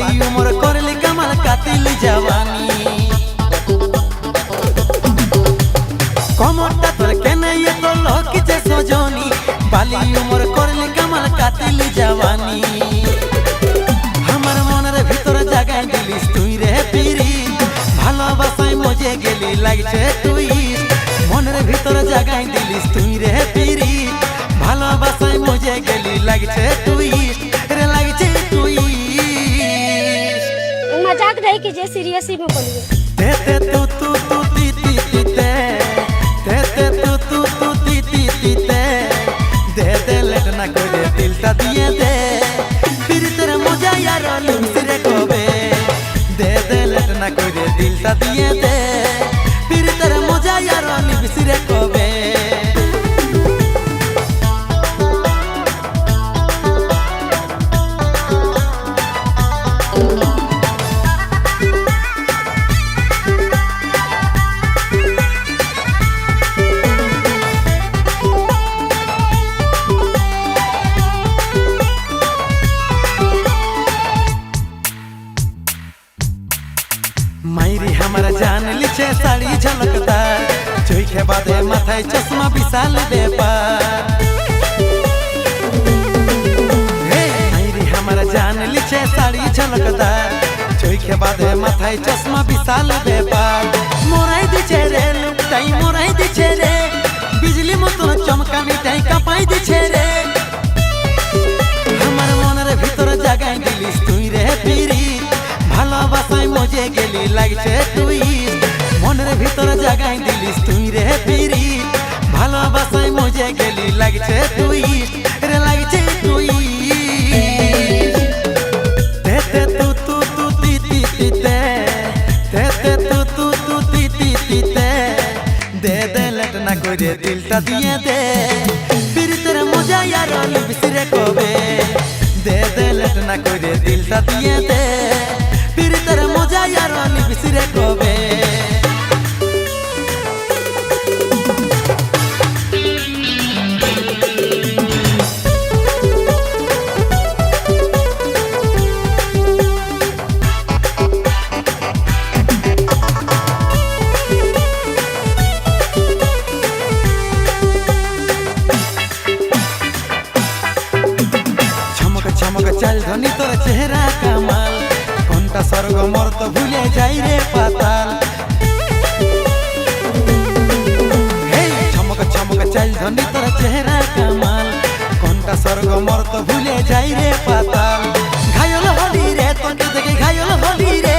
বালি উমর করলি কামাল কাতিলি জওয়ানি কমরটা তোর কেনে এত লকিছে সজনী বালি উমর করলি কামাল কাতিলি জওয়ানি আমার মনের ভিতর জাগাই দিলিস তুই রে পিরি ভালোবাসায় মজে গেলি লাগছে তুই মনের ভিতর জাগাই দিলিস তুই রে পিরি ভালোবাসায় মজে গেলি লাগছে তুই রে লাগছে তুই मजाक नहीं कीजिए सीरियस ही में बोलिए ते ते तू तू तू ती ती ती ते ते ते तू तू तू ती ती ती ते दे दे लेट ना कोई दे दिल ता दिए दे फिर तेरे मजा यार सिरे कोबे दे दे लेट ना कोई दे दिल ता दिए दे फिर तेरे मजा यार सिरे कोबे मायरी हमारा जान लिचे साड़ी झलकदार चोई के बादे माथाय चश्मा विशाल बेपार मायरी हमारा जान लिचे साड़ी झलकदार चोई के बादे माथाय चश्मा विशाल बेपार मोराई दिछे रे लुकटाई मोराई दिछे रे बिजली मतो चमकानी टाई कापाई दिछे रे हमार मনের ভিতর জাগাই দিলিস তুই রে পিরি ভালোবাসায় মজে গেলি লাগছে তুই মনের ভিতর জাগাই দিলিস তুই রে পিরি ভালোবাসায় মজে গেলি লাগছে তুই রে লাগছে তুই তে তে তু তু তু তি তি তি তে তে তে তু তু তু তি তি তি তে দে দে লেট না করে দিলটা দিয়ে দে फिर तेरा मजा यार बिसरे कोबे दे दे लेट ना करे दिलटा दिए दे फिर तेरा मजा यार बिसरे कोबे चमक चल धनी तोर चेहरा कमाल कोनटा स्वर्ग मोर तो भूले जाई रे पाताल हे चमक चमक चल धनी तोर चेहरा कमाल कोनटा स्वर्ग मोर तो भूले जाई रे पाताल घायल होली रे तोके देखे घायल होली रे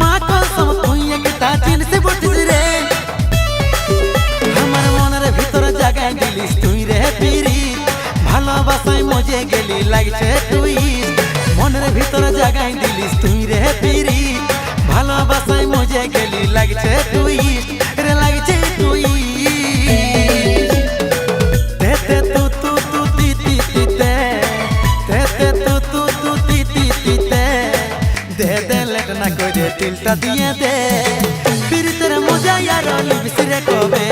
मां कसम तुई एकटा चिन से बटिस रे हमर মনের ভিতর জাগাই দিলিস তুই রে পিরি ভালোবাসায় মজে গেলি লাগছে তুই মনের ভিতর জাগাই দিলিস তুই রে পিরি ভালোবাসায় মজে গেলি লাগছে তুই রে লাগছে তুই তে তে তু তু তু তি তি তি তে তে তে তু তু তু তি তি তি তে দে দে লেট না করে দিলটা দিয়ে দে फिर तेरा मजा यार बिसरे कोबे